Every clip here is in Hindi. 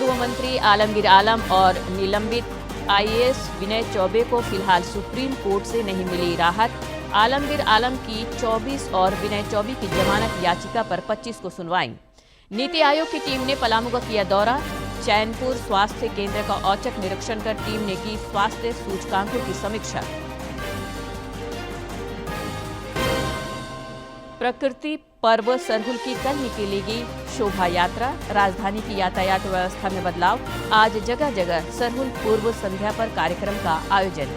पूर्व मंत्री आलमगीर आलम और निलंबित आईएएस विनय चौबे को फिलहाल सुप्रीम कोर्ट से नहीं मिली राहत। आलमगीर आलम की 24 और विनय चौबे की जमानत याचिका पर 25 को सुनवाई। नीति आयोग की टीम ने पलामू का किया दौरा। चैनपुर स्वास्थ्य केंद्र का औचक निरीक्षण कर टीम ने की स्वास्थ्य सूचकांकों की समीक्षा। प्रकृति पर्व सरहुल की कल निकलेगी शोभा यात्रा। राजधानी की यातायात व्यवस्था में बदलाव। आज जगह जगह सरहुल पूर्व संध्या पर कार्यक्रम का आयोजन।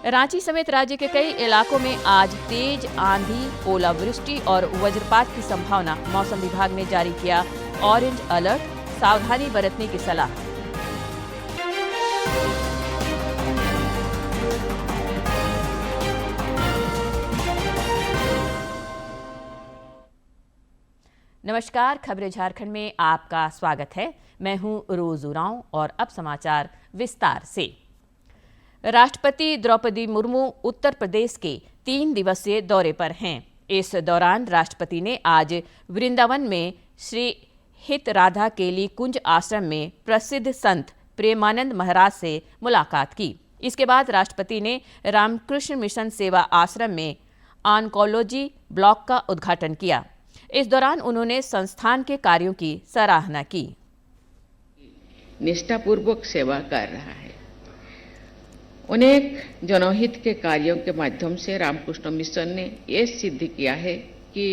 रांची समेत राज्य के कई इलाकों में आज तेज आंधी, ओलावृष्टि और वज्रपात की संभावना। मौसम विभाग ने जारी किया ऑरेंज अलर्ट, सावधानी बरतने की सलाह। नमस्कार, खबरें झारखंड में आपका स्वागत है। मैं हूं रोज उरांव और अब समाचार विस्तार से। राष्ट्रपति द्रौपदी मुर्मू उत्तर प्रदेश के 3 दिवसीय दौरे पर हैं। इस दौरान राष्ट्रपति ने आज वृंदावन में श्री हित राधा केली कुंज आश्रम में प्रसिद्ध संत प्रेमानंद महाराज से मुलाकात की। इसके बाद राष्ट्रपति ने रामकृष्ण मिशन सेवा आश्रम में ऑन्कोलॉजी ब्लॉक का उद्घाटन किया। इस दौरान उन्होंने संस्थान के कार्यों की सराहना की। निष्ठापूर्वक सेवा कर रहा है। अनेक जनहित के कार्यों के माध्यम से रामकृष्ण मिशन ने यह सिद्ध किया है कि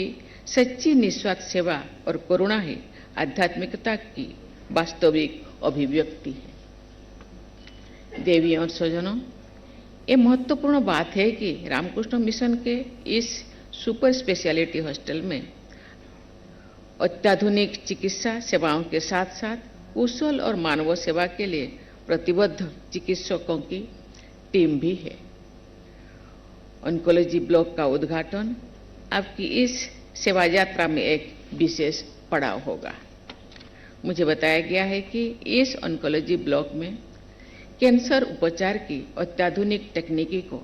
सच्ची निस्वार्थ सेवा और करुणा ही आध्यात्मिकता की वास्तविक अभिव्यक्ति है। देवी और स्वजनों, ये महत्वपूर्ण बात है कि रामकृष्ण मिशन के इस सुपर स्पेशलिटी हॉस्टल में अत्याधुनिक चिकित्सा सेवाओं के साथ साथ कुशल और मानव सेवा के लिए प्रतिबद्ध चिकित्सकों की टीम भी है। ऑन्कोलॉजी ब्लॉक का उद्घाटन आपकी इस सेवा यात्रा में एक विशेष पड़ाव होगा। मुझे बताया गया है कि इस ऑन्कोलॉजी ब्लॉक में कैंसर उपचार की अत्याधुनिक तकनीकी को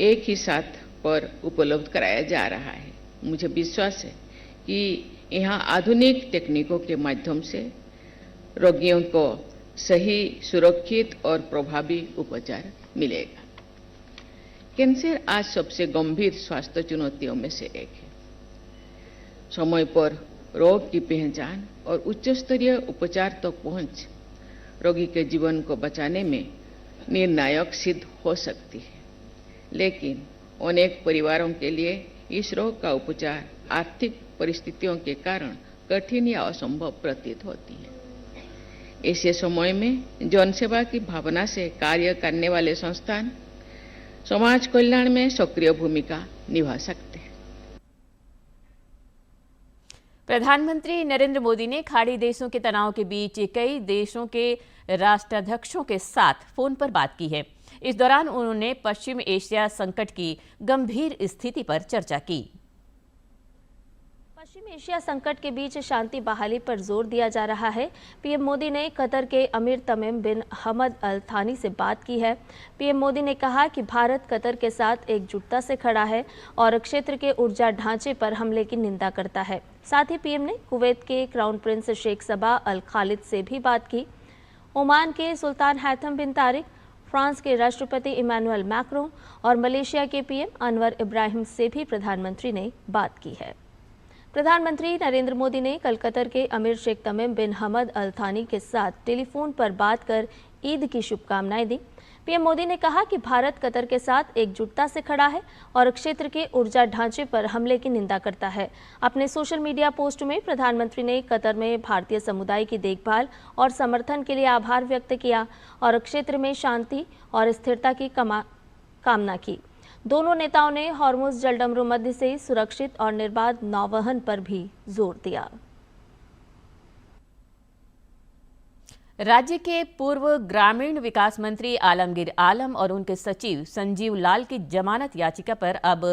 एक ही साथ पर उपलब्ध कराया जा रहा है। मुझे विश्वास है कि यहाँ आधुनिक तकनीकों के माध्यम से रोगियों को सही, सुरक्षित और प्रभावी उपचार मिलेगा। कैंसर आज सबसे गंभीर स्वास्थ्य चुनौतियों में से एक है। समय पर रोग की पहचान और उच्च स्तरीय उपचार तक पहुंच रोगी के जीवन को बचाने में निर्णायक सिद्ध हो सकती है। लेकिन अनेक परिवारों के लिए इस रोग का उपचार आर्थिक परिस्थितियों के कारण कठिन या असंभव प्रतीत होती है। ऐसे समय में जनसेवा की भावना से कार्य करने वाले संस्थान समाज कल्याण में सक्रिय भूमिका निभा सकते हैं। प्रधानमंत्री नरेंद्र मोदी ने खाड़ी देशों के तनाव के बीच कई देशों के राष्ट्राध्यक्षों के साथ फोन पर बात की है। इस दौरान उन्होंने पश्चिम एशिया संकट की गंभीर स्थिति पर चर्चा की। पश्चिम एशिया संकट के बीच शांति बहाली पर जोर दिया जा रहा है। पीएम मोदी ने कतर के अमीर तमीम बिन हमद अल थानी से बात की है। पीएम मोदी ने कहा कि भारत कतर के साथ एकजुटता से खड़ा है और क्षेत्र के ऊर्जा ढांचे पर हमले की निंदा करता है। साथ ही पीएम ने कुवैत के क्राउन प्रिंस शेख सबा अल खालिद से भी बात की। ओमान के सुल्तान हैथम बिन तारिक, फ्रांस के राष्ट्रपति इमैनुअल मैक्रों और मलेशिया के पीएम अनवर इब्राहिम से भी प्रधानमंत्री ने बात की है। प्रधानमंत्री नरेंद्र मोदी ने कल कतर के अमीर शेख तमीम बिन हमद अल थानी के साथ टेलीफोन पर बात कर ईद की शुभकामनाएं दी। पीएम मोदी ने कहा कि भारत कतर के साथ एकजुटता से खड़ा है और क्षेत्र के ऊर्जा ढांचे पर हमले की निंदा करता है। अपने सोशल मीडिया पोस्ट में प्रधानमंत्री ने कतर में भारतीय समुदाय की देखभाल और समर्थन के लिए आभार व्यक्त किया और क्षेत्र में शांति और स्थिरता की कामना की। दोनों नेताओं ने हॉर्मुज जलडमरू मध्य से सुरक्षित और निर्बाध नौवहन पर भी जोर दिया। राज्य के पूर्व ग्रामीण विकास मंत्री आलमगीर आलम और उनके सचिव संजीव लाल की जमानत याचिका पर अब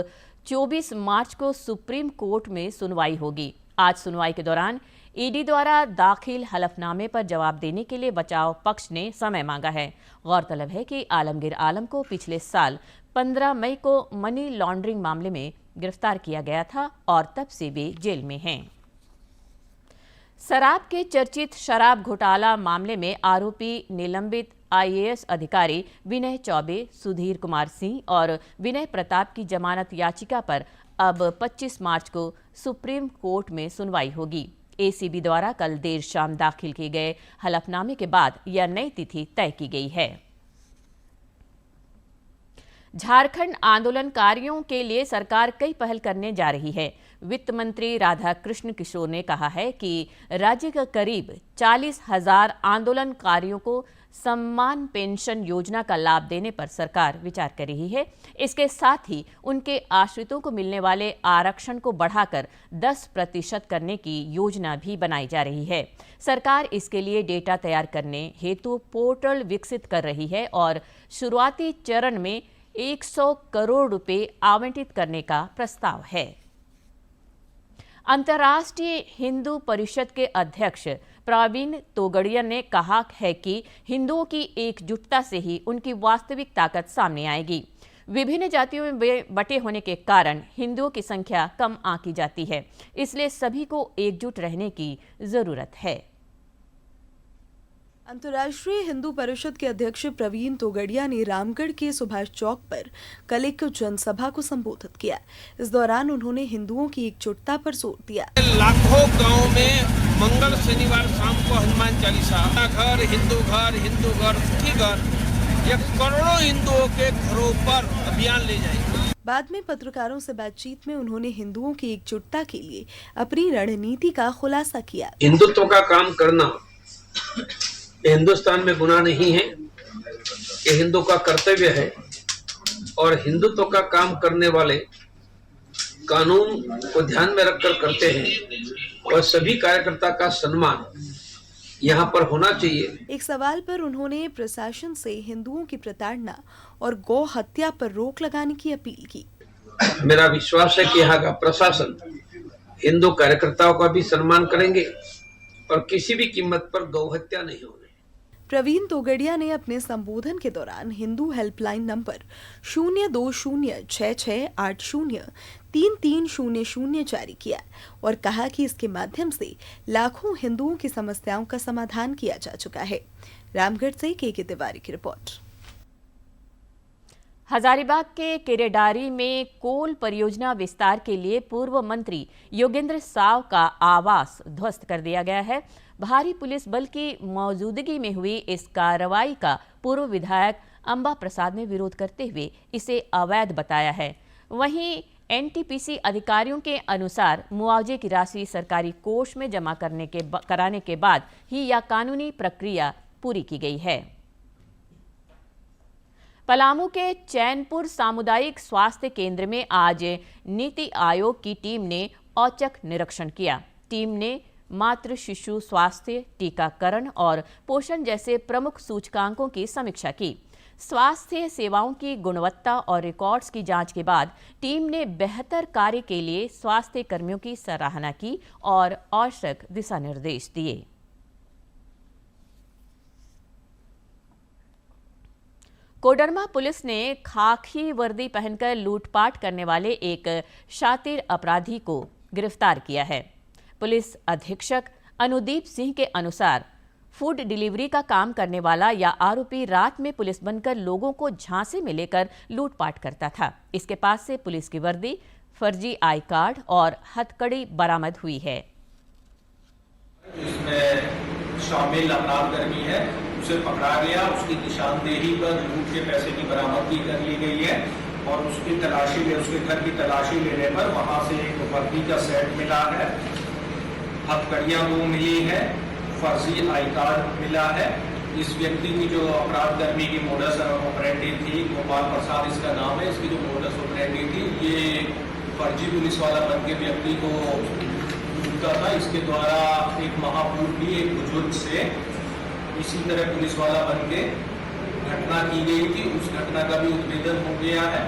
24 मार्च को सुप्रीम कोर्ट में सुनवाई होगी। आज सुनवाई के दौरान ईडी द्वारा दाखिल हलफनामे पर जवाब देने के लिए बचाव पक्ष ने समय मांगा है। गौरतलब है कि आलमगीर आलम को पिछले साल 15 मई को मनी लॉन्ड्रिंग मामले में गिरफ्तार किया गया था और तब से वे जेल में हैं। शराब के चर्चित शराब घोटाला मामले में आरोपी निलंबित आईएएस अधिकारी विनय चौबे, सुधीर कुमार सिंह और विनय प्रताप की जमानत याचिका पर अब 25 मार्च को सुप्रीम कोर्ट में सुनवाई होगी। एसीबी द्वारा कल देर शाम दाखिल किए गए हलफनामे के बाद यह नई तिथि तय की गई है। झारखंड आंदोलनकारियों के लिए सरकार कई पहल करने जा रही है। वित्त मंत्री राधाकृष्ण किशोर ने कहा है कि राज्य के करीब 40,000 आंदोलनकारियों को सम्मान पेंशन योजना का लाभ देने पर सरकार विचार कर रही है। इसके साथ ही उनके आश्रितों को मिलने वाले आरक्षण को बढ़ाकर 10% करने की योजना भी बनाई जा रही है। सरकार इसके लिए डेटा तैयार करने हेतु पोर्टल विकसित कर रही है और शुरुआती चरण में 100 करोड़ रुपए आवंटित करने का प्रस्ताव है। अंतर्राष्ट्रीय हिंदू परिषद के अध्यक्ष प्रवीण तोगड़िया ने कहा है कि हिंदुओं की एकजुटता से ही उनकी वास्तविक ताकत सामने आएगी। विभिन्न जातियों में बटे होने के कारण हिंदुओं की संख्या कम आंकी जाती है, इसलिए सभी को एकजुट रहने की जरूरत है। अंतर्राष्ट्रीय हिंदू परिषद के अध्यक्ष प्रवीण तोगड़िया ने रामगढ़ के सुभाष चौक पर कल एक जनसभा को संबोधित किया। इस दौरान उन्होंने हिंदुओं की एकजुटता पर जोर दिया। लाखों गांव में मंगल शनिवार शाम को हनुमान चालीसा, घर हिंदू सुखी घर, ये करोड़ों हिंदुओं के घरों पर अभियान ले जाएंगे। बाद में पत्रकारों से बातचीत में उन्होंने हिंदुओं की एकजुटता के लिए अपनी रणनीति का खुलासा किया। हिंदुत्व का काम करना हिंदुस्तान में गुनाह नहीं है, ये हिंदू का कर्तव्य है और हिंदुत्व का काम करने वाले कानून को ध्यान में रखकर करते हैं और सभी कार्यकर्ता का सम्मान यहाँ पर होना चाहिए। एक सवाल पर उन्होंने प्रशासन से हिंदुओं की प्रताड़ना और गौ हत्या पर रोक लगाने की अपील की। मेरा विश्वास है कि यहाँ का प्रशासन हिंदू कार्यकर्ताओं का भी सम्मान करेंगे और किसी भी कीमत पर गौ हत्या नहीं होगी। प्रवीण तोगड़िया ने अपने संबोधन के दौरान हिंदू हेल्पलाइन नंबर 02066803300 जारी किया और कहा कि इसके माध्यम से लाखों हिंदुओं की समस्याओं का समाधान किया जा चुका है। रामगढ़ से के तिवारी की रिपोर्ट। हजारीबाग के केरेडारी में कोल परियोजना विस्तार के लिए पूर्व मंत्री योगेंद्र साव का आवास ध्वस्त कर दिया गया है। भारी पुलिस बल की मौजूदगी में हुई इस कार्रवाई का पूर्व विधायक अंबा प्रसाद ने विरोध करते हुए इसे अवैध बताया है। वहीं एनटीपीसी अधिकारियों के अनुसार मुआवजे की राशि सरकारी कोष में जमा कराने के बाद ही यह कानूनी प्रक्रिया पूरी की गई है। पलामू के चैनपुर सामुदायिक स्वास्थ्य केंद्र में आज नीति आयोग की टीम ने औचक निरीक्षण किया। टीम ने मातृ शिशु स्वास्थ्य, टीकाकरण और पोषण जैसे प्रमुख सूचकांकों की समीक्षा की। स्वास्थ्य सेवाओं की गुणवत्ता और रिकॉर्ड्स की जांच के बाद टीम ने बेहतर कार्य के लिए स्वास्थ्य कर्मियों की सराहना की और आवश्यक दिशा निर्देश दिए। कोडरमा पुलिस ने खाकी वर्दी पहनकर लूटपाट करने वाले एक शातिर अपराधी को गिरफ्तार किया है। पुलिस अधीक्षक अनुदीप सिंह के अनुसार फूड डिलीवरी का काम करने वाला यह आरोपी रात में पुलिस बनकर लोगों को झांसे में लेकर लूटपाट करता था। इसके पास से पुलिस की वर्दी, फर्जी आई कार्ड और हथकड़ी बरामद हुई है। इसमें शामिल अपराधकर्मी है, उसे पकड़ा गया। उसकी निशानदेही पर लूट के पैसे की बरामदगी कर ली गई है और उसके घर की तलाशी लेने पर वहां से एक वर्दी का सेट मिला है, हथकड़ियां 2 मिली है, फर्जी आई कार्ड मिला है। इस व्यक्ति की जो अपराधकर्मी की मोडस ऑपरेंडी थी, गोपाल प्रसाद इसका नाम है, इसकी जो मोडस ऑपरेंडी थी, ये फर्जी पुलिस वाला बन के व्यक्ति को लूटता था। इसके द्वारा एक महापुरुष एक बुजुर्ग से इसी तरह पुलिस वाला बन के घटना की गई थी। उस घटना का भी उद्भेदन हो गया है।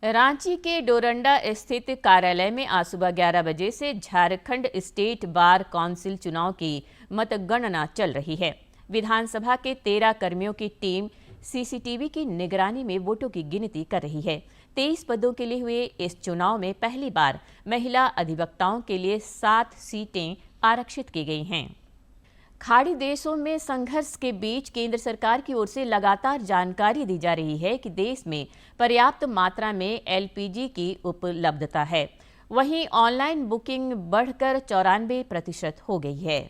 रांची के डोरंडा स्थित कार्यालय में आज सुबह 11 बजे से झारखंड स्टेट बार काउंसिल चुनाव की मतगणना चल रही है। विधानसभा के 13 कर्मियों की टीम सीसीटीवी की निगरानी में वोटों की गिनती कर रही है। 23 पदों के लिए हुए इस चुनाव में पहली बार महिला अधिवक्ताओं के लिए 7 सीटें आरक्षित की गई हैं। खाड़ी देशों में संघर्ष के बीच केंद्र सरकार की ओर से लगातार जानकारी दी जा रही है कि देश में पर्याप्त मात्रा में एलपीजी की उपलब्धता है। वहीं ऑनलाइन बुकिंग बढ़कर 94% हो गई है।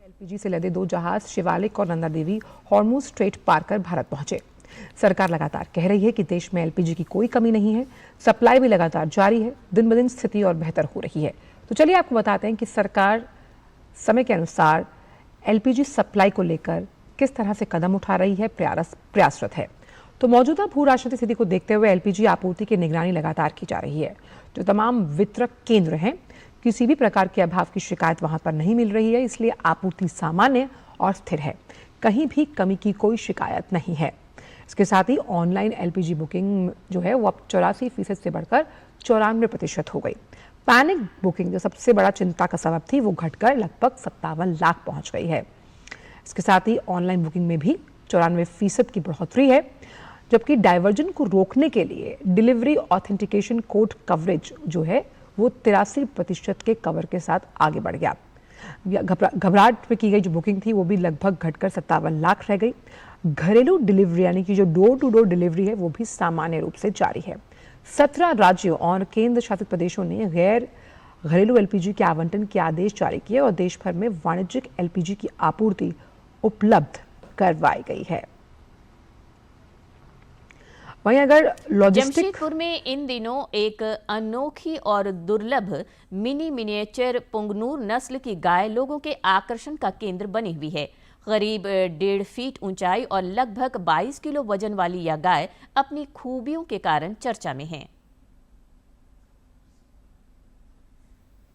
एलपीजी से लदे 2 जहाज शिवालिक और नंदा देवी हॉर्मुज स्ट्रेट पार कर भारत पहुंचे। सरकार लगातार कह रही है कि देश में एलपीजी की कोई कमी नहीं है, सप्लाई भी लगातार जारी है। दिन ब दिन स्थिति और बेहतर हो रही है। तो चलिए आपको बताते हैं कि सरकार समय के अनुसार एलपीजी सप्लाई को लेकर किस तरह से कदम उठा रही है, प्रयासरत है। तो मौजूदा भू राजनीतिक स्थिति को देखते हुए एलपीजी आपूर्ति की निगरानी लगातार की जा रही है। जो तमाम वितरक केंद्र हैं, किसी भी प्रकार के अभाव की शिकायत वहां पर नहीं मिल रही है, इसलिए आपूर्ति सामान्य और स्थिर है। कहीं भी कमी की कोई शिकायत नहीं है। इसके साथ ही ऑनलाइन एलपीजी बुकिंग जो है वो अब 84% से बढ़कर 94% हो गई। पैनिक बुकिंग जो सबसे बड़ा चिंता का सबब थी वो घटकर लगभग 57 लाख पहुंच गई है। इसके साथ ही ऑनलाइन बुकिंग में भी 94% की बढ़ोतरी है, जबकि डाइवर्जन को रोकने के लिए डिलीवरी ऑथेंटिकेशन कोड कवरेज जो है वो 83% के कवर के साथ आगे बढ़ गया। घबराहट में की गई जो बुकिंग थी वो भी लगभग घटकर 57 लाख रह गई। घरेलू डिलीवरी यानी कि जो डोर टू डोर डिलीवरी है वो भी सामान्य रूप से जारी है। 17 राज्यों और केंद्र शासित प्रदेशों ने घरेलू एलपीजी के आवंटन के आदेश जारी किए और देश भर में वाणिज्यिक एलपीजी की आपूर्ति उपलब्ध करवाई गई है। वहीं अगर जमशेदपुर में इन दिनों एक अनोखी और दुर्लभ मिनिएचर पुंगनूर नस्ल की गाय लोगों के आकर्षण का केंद्र बनी हुई है। करीब 1.5 फीट ऊंचाई और लगभग 22 किलो वजन वाली यह गाय अपनी खूबियों के कारण चर्चा में है।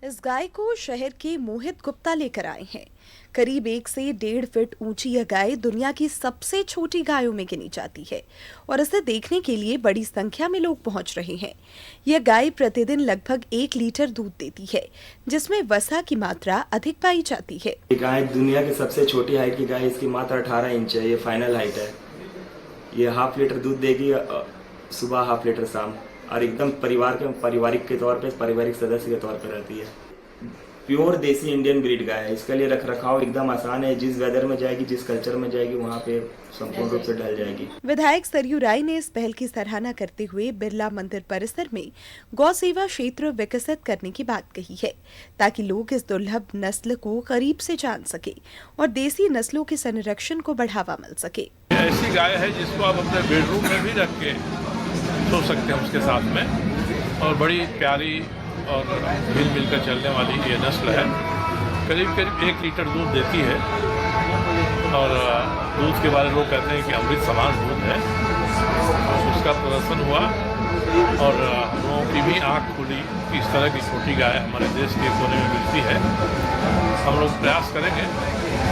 इस गाय को शहर के मोहित गुप्ता लेकर आए हैं। करीब 1 से 1.5 फीट ऊंची यह गाय दुनिया की सबसे छोटी गायों में गिनी जाती है और इसे देखने के लिए बड़ी संख्या में लोग पहुंच रहे हैं। यह गाय प्रतिदिन लगभग 1 लीटर दूध देती है, जिसमें वसा की मात्रा अधिक पाई जाती है। गाय दुनिया की सबसे छोटी हाइट की गाय, इसकी मात्रा 18 इंच है। ये फाइनल हाइट है। ये 1/2 लीटर दूध देगी सुबह, 1/2 लीटर शाम, और एकदम पारिवारिक के तौर पे, पारिवारिक सदस्य के तौर पे रहती है। प्योर देसी इंडियन ब्रीड गाय है। इसके लिए रख रखाव एकदम आसान है। जिस वेदर में जाएगी, जिस कल्चर में जाएगी, वहाँ पे संपूर्ण रूप से ढल जाएगी। विधायक सरयू राय ने इस पहल की सराहना करते हुए बिरला मंदिर परिसर में गौ सेवा क्षेत्र विकसित करने की बात कही है, ताकि लोग इस दुर्लभ नस्ल को करीब से जान सके और देसी नस्लों के संरक्षण को बढ़ावा मिल सके। ऐसी गाय है जिसको आप अपने बेडरूम में भी रख के सो सकते हैं उसके साथ में, और बड़ी प्यारी और मिल कर चलने वाली ये नस्ल है। करीब 1 लीटर दूध देती है और दूध के बारे में लोग कहते हैं कि अमृत समान दूध है। तो उसका प्रदर्शन हुआ और हम लोगों की भी आँख खुली कि इस तरह की छोटी गाय हमारे देश के कोने में मिलती है। हम लोग प्रयास करेंगे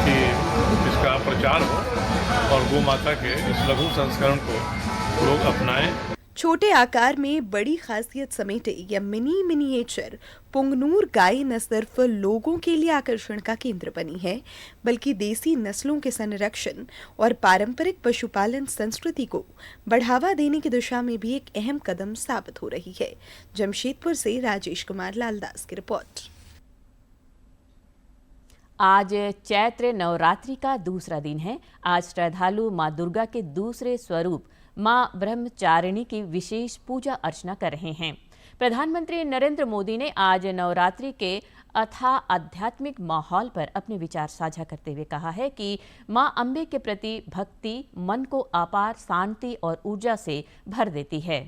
कि इसका प्रचार हो और गौ माता के इस लघु संस्करण को लोग अपनाएं। छोटे आकार में बड़ी खासियत समेटे यह मिनिएचर पुंगनूर गाय न सिर्फ लोगों के लिए आकर्षण का केंद्र बनी है, बल्कि देसी नस्लों के संरक्षण और पारंपरिक पशुपालन संस्कृति को बढ़ावा देने की दिशा में भी एक अहम कदम साबित हो रही है। जमशेदपुर से राजेश कुमार लालदास की रिपोर्ट। आज चैत्र नवरात्रि का दूसरा दिन है। आज श्रद्धालु मां दुर्गा के दूसरे स्वरूप मां ब्रह्मचारिणी की विशेष पूजा अर्चना कर रहे हैं। प्रधानमंत्री नरेंद्र मोदी ने आज नवरात्रि के अथाह आध्यात्मिक माहौल पर अपने विचार साझा करते हुए कहा है कि मां अम्बे के प्रति भक्ति मन को अपार शांति और ऊर्जा से भर देती है।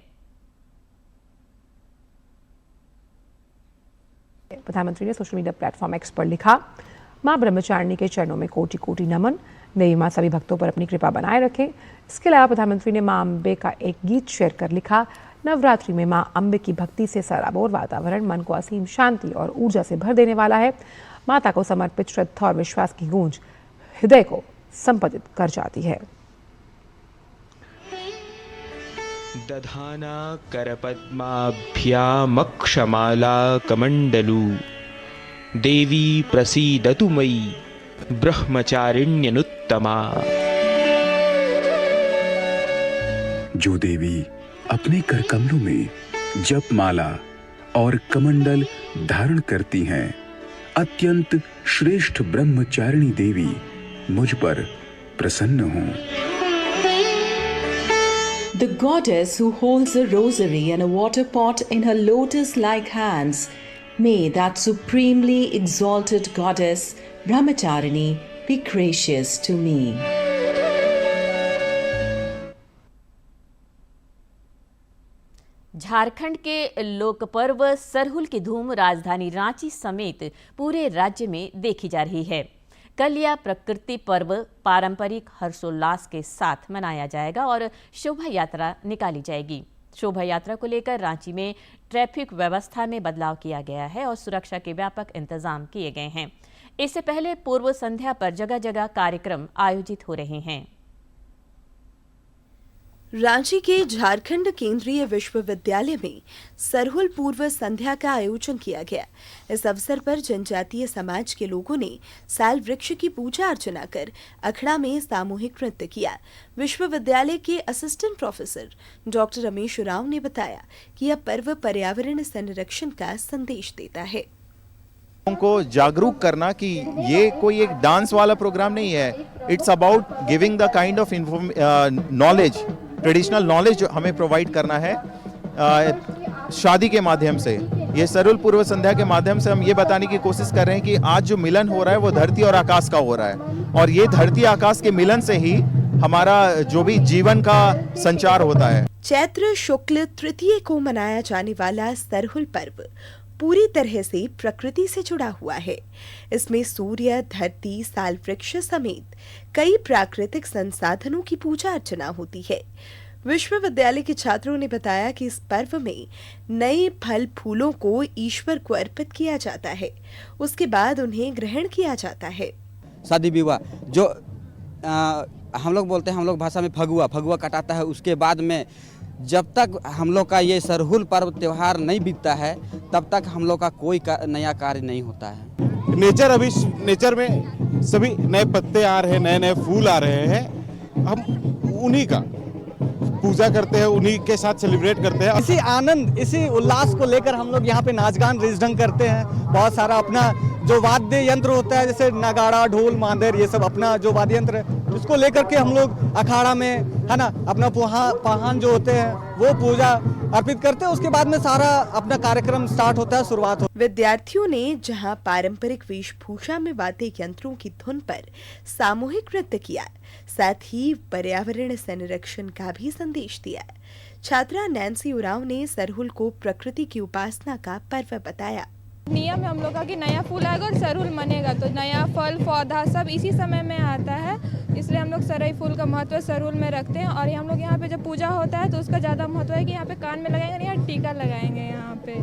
प्रधानमंत्री ने सोशल मीडिया प्लेटफॉर्म एक्स पर लिखा, मां ब्रह्मचारिणी के चरणों में कोटि कोटि नमन। देवी मां सभी भक्तों पर अपनी कृपा बनाए रखें। इसके अलावा प्रधानमंत्री ने मां अम्बे का एक गीत शेयर कर लिखा, नवरात्रि में मां अम्बे की भक्ति से सराबोर वातावरण मन को असीम शांति और ऊर्जा से भर देने वाला है। माता को समर्पित श्रद्धा और विश्वास की गूंज हृदय को संपदित कर जाती है। दधाना करपद्माभ्यामक्षमाला कमण्डलू देवी प्रसीदतु मयि ब्रह्मचारिण्यनुत्तमा। जो देवी अपने कर कमलों में जपमाला और कमंडल धारण करती हैं, अत्यंत श्रेष्ठ ब्रह्मचारिणी देवी मुझ पर प्रसन्न हों। The goddess who holds a rosary and a water pot in her lotus-like hands, may that supremely exalted goddess Brahmacharini be gracious to me. Jharkhand के लोक पर्व सरहुल की धूम राजधानी रांची समेत पूरे राज्य में देखी जा रही है। कल यह प्रकृति पर्व पारंपरिक हर्षोल्लास के साथ मनाया जाएगा और शोभा यात्रा निकाली जाएगी। शोभा यात्रा को लेकर रांची में ट्रैफिक व्यवस्था में बदलाव किया गया है और सुरक्षा के व्यापक इंतजाम किए गए हैं। इससे पहले पूर्व संध्या पर जगह जगह कार्यक्रम आयोजित हो रहे हैं। रांची के झारखंड केंद्रीय विश्वविद्यालय में सरहुल पूर्व संध्या का आयोजन किया गया। इस अवसर पर जनजातीय समाज के लोगों ने साल वृक्ष की पूजा अर्चना कर अखड़ा में सामूहिक नृत्य किया। विश्वविद्यालय के assistant professor doctor Ramesh Oraon ने बताया कि यह पर्व पर्यावरण संरक्षण का संदेश देता है। को जागरूक करना कि ये कोई एक डांस वाला प्रोग्राम नहीं है। It's about giving the kind of knowledge, traditional knowledge जो हमें प्रोवाइड करना है शादी के माध्यम से। ये सरहुल पूर्व संध्या के माध्यम से हम ये बताने की कोशिश कर रहे हैं कि आज जो मिलन हो रहा है वो धरती और आकाश का हो रहा है, और ये धरती आकाश के मिलन से ही हमारा जो भी जीवन का संचार होता है। चैत्र शुक्ल तृतीय को मनाया जाने वाला सरहुल पर्व पूरी तरह से प्रकृति से जुड़ा हुआ है। इसमें सूर्य, धरती, साल वृक्ष समेत कई प्राकृतिक संसाधनों की पूजा अर्चना होती है। विश्वविद्यालय के छात्रों ने बताया कि इस पर्व में नए फल फूलों को ईश्वर को अर्पित किया जाता है, उसके बाद उन्हें ग्रहण किया जाता है। शादी विवाह जो हम लोग बोलते हैं, हम लोग भाषा में फगुआ कटाता है। उसके बाद में जब तक हम लोग का ये सरहुल पर्व त्योहार नहीं बीतता है तब तक हम लोग का कोई नया कार्य नहीं होता है। नेचर में सभी नए पत्ते आ रहे हैं, नए नए फूल आ रहे हैं। हम उन्हीं का पूजा करते हैं, उन्हीं के साथ सेलिब्रेट करते हैं। इसी आनंद, इसी उल्लास को लेकर हम लोग यहाँ पे नाच गान रिजढंग करते हैं। बहुत सारा अपना जो वाद्य यंत्र होता है, जैसे नगाड़ा, ढोल, मांदर, ये सब अपना जो वाद्य यंत्र है उसको लेकर के हम लोग अखाड़ा में, है ना, अपना पाहन जो होते हैं वो पूजा अर्पित करते हैं। उसके बाद में सारा अपना कार्यक्रम स्टार्ट होता है, शुरुआत हो। विद्यार्थियों ने जहां पारंपरिक वेशभूषा में वाद्य यंत्रों की धुन पर सामूहिक नृत्य किया, साथ ही पर्यावरण संरक्षण का भी संदेश दिया। छात्रा नैन्सी उरांव ने सरहुल को प्रकृति की उपासना का पर्व बताया। नियम है हम लोग का कि नया फूल आएगा और सरहुल मनेगा, तो नया फल पौधा सब इसी समय में आता है, इसलिए हम लोग सरई फूल का महत्व सरहुल में रखते हैं। और हम लोग यहाँ पे जब पूजा होता है तो उसका ज़्यादा महत्व है कि यहाँ पे कान में लगाएंगे, यहाँ टीका लगाएंगे। यहाँ पे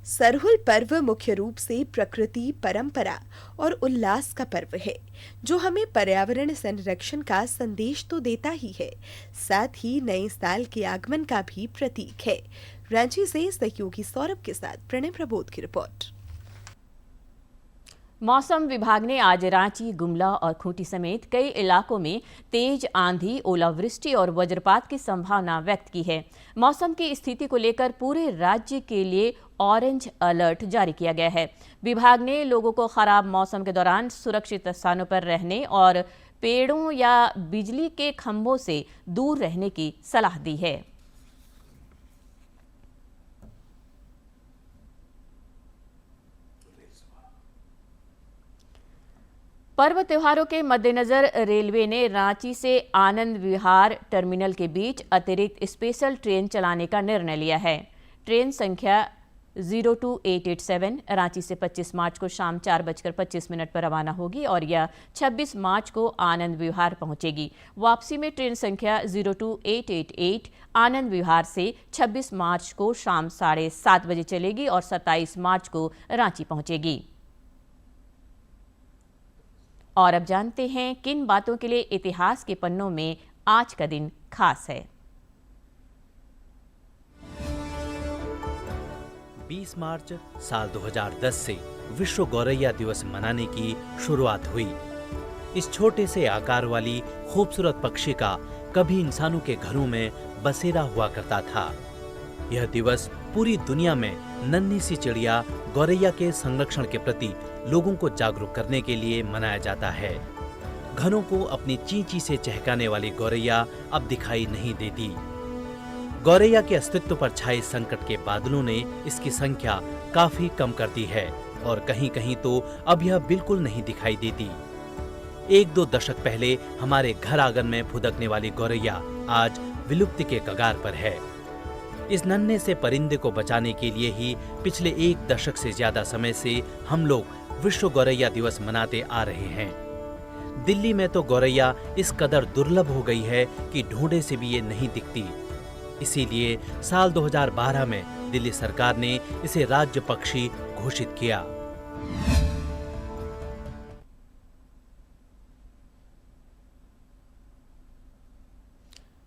सरहुल पर्व मुख्य रूप से प्रकृति, परंपरा और उल्लास का पर्व है, जो हमें पर्यावरण संरक्षण का संदेश तो देता ही है, साथ ही नए साल के आगमन का भी प्रतीक है। रांची से सहयोगी सौरभ के साथ प्रणय प्रबोध की रिपोर्ट। मौसम विभाग ने आज रांची, गुमला और खूंटी समेत कई इलाकों में तेज आंधी, ओलावृष्टि और वज्रपात की संभावना व्यक्त की है। मौसम की स्थिति को लेकर पूरे राज्य के लिए ऑरेंज अलर्ट जारी किया गया है। विभाग ने लोगों को खराब मौसम के दौरान सुरक्षित स्थानों पर रहने और पेड़ों या बिजली के खंभों से दूर रहने की सलाह दी है। पर्व त्योहारों के मद्देनजर रेलवे ने रांची से आनंद विहार टर्मिनल के बीच अतिरिक्त स्पेशल ट्रेन चलाने का निर्णय लिया है। ट्रेन संख्या 02887 रांची से 25 मार्च को शाम 4:25 पर रवाना होगी और यह 26 मार्च को आनंद विहार पहुंचेगी। वापसी में ट्रेन संख्या 02888 आनंद विहार से 26 मार्च को शाम 7:30 बजे चलेगी और 27 मार्च को रांची पहुंचेगी। और अब जानते हैं किन बातों के लिए इतिहास के पन्नों में आज का दिन खास है। 20 मार्च साल 2010 से विश्व गौरैया दिवस मनाने की शुरुआत हुई। इस छोटे से आकार वाली खूबसूरत पक्षी का कभी इंसानों के घरों में बसेरा हुआ करता था। यह दिवस पूरी दुनिया में नन्ही सी चिड़िया गौरैया के संरक्षण के प्रति लोगों को जागरूक करने के लिए मनाया जाता है। घरों को अपनी चींची से चहकाने वाली गौरैया अब दिखाई नहीं देती। गौरैया के अस्तित्व पर छाए संकट के बादलों ने इसकी संख्या काफी कम कर दी है और कहीं कहीं तो अब यह बिल्कुल नहीं दिखाई देती। 1-2 दशक पहले हमारे घर आंगन में फुदकने वाली गौरैया आज विलुप्ति के कगार पर है। इस नन्हे से परिंदे को बचाने के लिए ही पिछले 1 दशक से ज्यादा समय से हम लोग विश्व गौरैया दिवस मनाते आ रहे हैं। दिल्ली में तो गौरैया इस कदर दुर्लभ हो गई है कि ढूंढे से भी ये नहीं दिखती। इसीलिए साल 2012 में दिल्ली सरकार ने इसे राज्य पक्षी घोषित किया।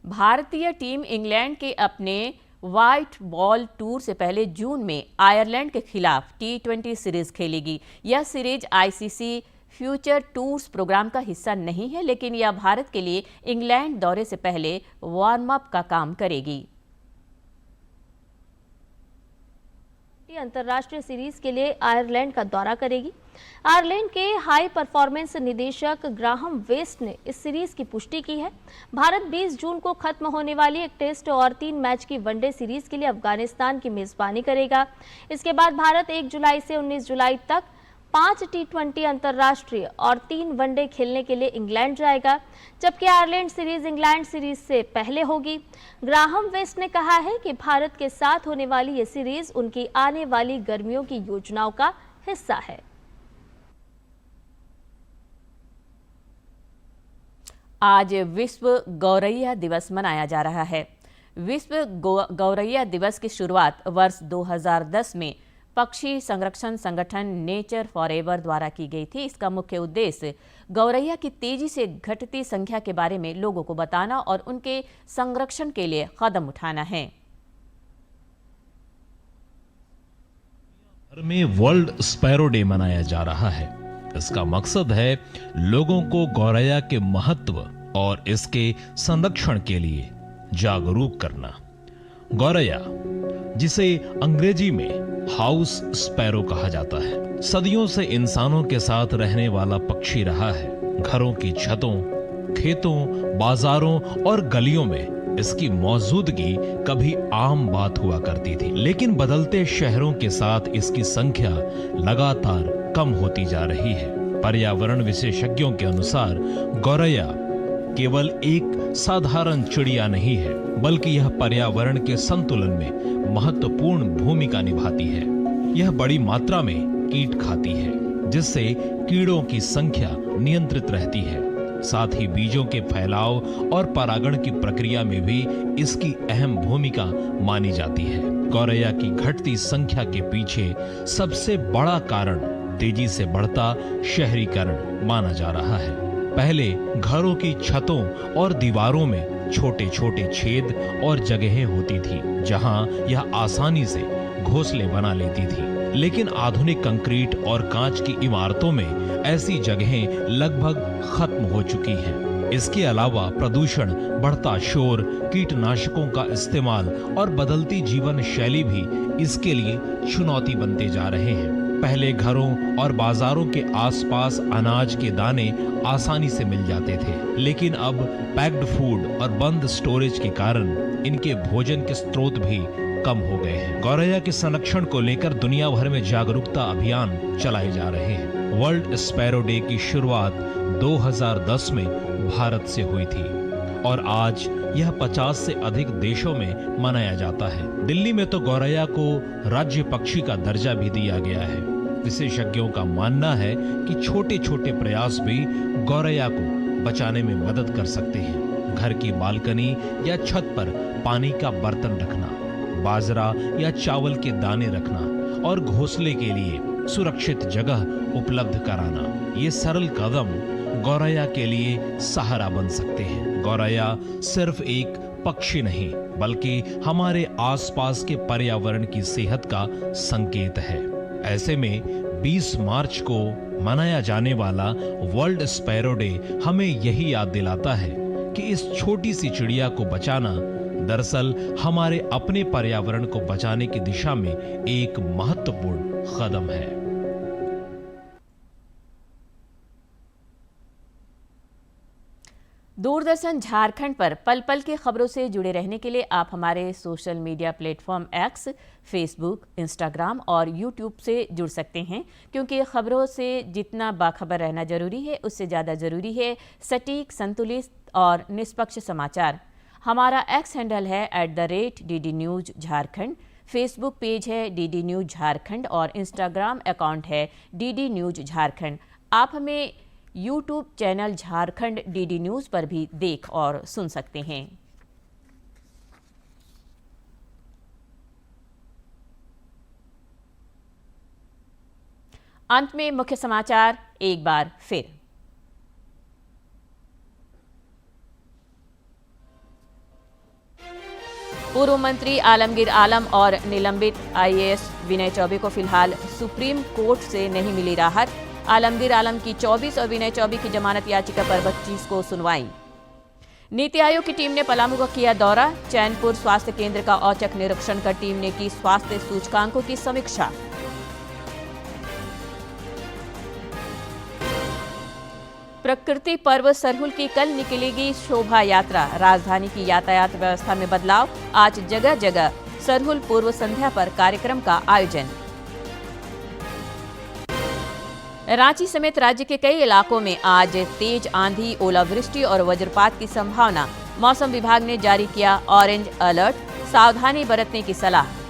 भारतीय टीम इंग्लैंड के अपने व्हाइट बॉल टूर से पहले जून में आयरलैंड के खिलाफ T20 सीरीज खेलेगी। यह series ICC future tours program का हिस्सा नहीं है, लेकिन यह भारत के लिए इंग्लैंड दौरे से पहले वार्म अप का काम करेगी। अंतर्राष्ट्रीय सीरीज के लिए आयरलैंड का दौरा करेगी। आयरलैंड के हाई परफॉर्मेंस निदेशक ग्राहम वेस्ट ने इस सीरीज की पुष्टि की है। भारत 20 जून को खत्म होने वाली एक टेस्ट और 3 मैच की वनडे सीरीज के लिए अफगानिस्तान की मेजबानी करेगा। इसके बाद भारत 1 जुलाई से 19 जुलाई तक 5 T20 अंतर्राष्ट्रीय और 3 वनडे खेलने के लिए इंग्लैंड जाएगा, जबकि आयरलैंड सीरीज इंग्लैंड सीरीज से पहले होगी। ग्राहम वेस्ट ने कहा है कि भारत के साथ होने वाली ये सीरीज उनकी आने वाली गर्मियों की योजनाओं का हिस्सा है। आज विश्व गौरैया दिवस मनाया जा रहा है। विश्व गौरैया दिवस की शुरुआत वर्ष 2010 में पक्षी संरक्षण संगठन नेचर फॉरएवर द्वारा की गई थी। इसका मुख्य उद्देश्य गौरैया की तेजी से घटती संख्या के बारे में लोगों को बताना और उनके संरक्षण के लिए कदम उठाना है। भर में वर्ल्ड स्पैरो डे मनाया जा रहा है। इसका मकसद है लोगों को गौरैया के महत्व और इसके संरक्षण के लिए जागरूक करना। गौरैया, जिसे अंग्रेजी में हाउस स्पैरो कहा जाता है, सदियों से इंसानों के साथ रहने वाला पक्षी रहा है। घरों की छतों, खेतों, बाजारों और गलियों में इसकी मौजूदगी कभी आम बात हुआ करती थी, लेकिन बदलते शहरों के साथ इसकी संख्या लगातार कम होती जा रही है। पर्यावरण विशेषज्ञों के अनुसार गौरैया केवल एक साधारण चिड़िया नहीं है, बल्कि यह पर्यावरण के संतुलन में महत्वपूर्ण भूमिका निभाती है। यह बड़ी मात्रा में कीट खाती है, जिससे कीड़ों की संख्या नियंत्रित रहती है। साथ ही बीजों के फैलाव और परागण की प्रक्रिया में भी इसकी अहम भूमिका मानी जाती है। गौरैया की घटती संख्या के पीछे सबसे बड़ा कारण तेजी से बढ़ता शहरीकरण माना जा रहा है। पहले घरों की छतों और दीवारों में छोटे छोटे छेद और जगहें होती थी, जहां यह आसानी से घोंसले बना लेती थी। लेकिन आधुनिक कंक्रीट और कांच की इमारतों में ऐसी जगहें लगभग खत्म हो चुकी हैं। इसके अलावा प्रदूषण, बढ़ता शोर, कीटनाशकों का इस्तेमाल और बदलती जीवन शैली भी इसके लिए चुनौती बनते जा रहे हैं। पहले घरों और बाजारों के आसपास अनाज के दाने आसानी से मिल जाते थे, लेकिन अब पैक्ड फूड और बंद स्टोरेज के कारण इनके भोजन के स्रोत भी कम हो गए हैं। गौरैया के संरक्षण को लेकर दुनिया भर में जागरूकता अभियान चलाए जा रहे हैं। वर्ल्ड स्पैरो डे की शुरुआत 2010 में भारत से हुई थी और आज यह 50 से अधिक देशों में मनाया जाता है। दिल्ली में तो गौरैया को राज्य पक्षी का दर्जा भी दिया गया है। विशेषज्ञों का मानना है कि छोटे छोटे प्रयास भी गौरैया को बचाने में मदद कर सकते हैं। घर की बालकनी या छत पर पानी का बर्तन रखना, बाजरा या चावल के दाने रखना और घोंसले के लिए सुरक्षित जगह उपलब्ध कराना, ये सरल कदम गौरैया के लिए सहारा बन सकते हैं। गौरैया सिर्फ एक पक्षी नहीं बल्कि हमारे आसपास के पर्यावरण की सेहत का संकेत है। ऐसे में 20 मार्च को मनाया जाने वाला वर्ल्ड स्पैरो डे हमें यही याद दिलाता है कि इस छोटी सी चिड़िया को बचाना दरअसल हमारे अपने पर्यावरण को बचाने की दिशा में एक महत्वपूर्ण कदम है। दूरदर्शन झारखंड पर पल पल की खबरों से जुड़े रहने के लिए आप हमारे social media platform x, Facebook, Instagram और यूट्यूब से जुड़ सकते हैं, क्योंकि खबरों से जितना बाखबर रहना जरूरी है उससे ज़्यादा ज़रूरी है सटीक, संतुलित और निष्पक्ष समाचार। हमारा एक्स हैंडल है @DD news Jharkhand, Facebook page है DD न्यूज़ झारखंड और इंस्टाग्राम अकाउंट है DD न्यूज़ झारखंड। आप हमें YouTube channel Jharkhand DD news पर भी देख और सुन सकते हैं। अंत में मुख्य समाचार एक बार फिर। पूर्व मंत्री आलमगीर आलम और निलंबित IAS विनय चौबे को फिलहाल सुप्रीम कोर्ट से नहीं मिली राहत। आलमगीर आलम की 24 और विनय चौबे की जमानत याचिका पर 25 को सुनवाई। नीति आयोग की टीम ने पलामू का किया दौरा। चैनपुर स्वास्थ्य केंद्र का औचक निरीक्षण कर टीम ने की स्वास्थ्य सूचकांकों की समीक्षा। प्रकृति पर्व सरहुल की कल निकलेगी शोभा यात्रा। राजधानी की यातायात व्यवस्था में बदलाव। आज जगह जगह सरहुल पूर्व संध्या पर कार्यक्रम का आयोजन। रांची समेत राज्य के कई इलाकों में आज तेज आंधी, ओलावृष्टि और वज्रपात की संभावना। मौसम विभाग ने जारी किया ऑरेंज अलर्ट, सावधानी बरतने की सलाह।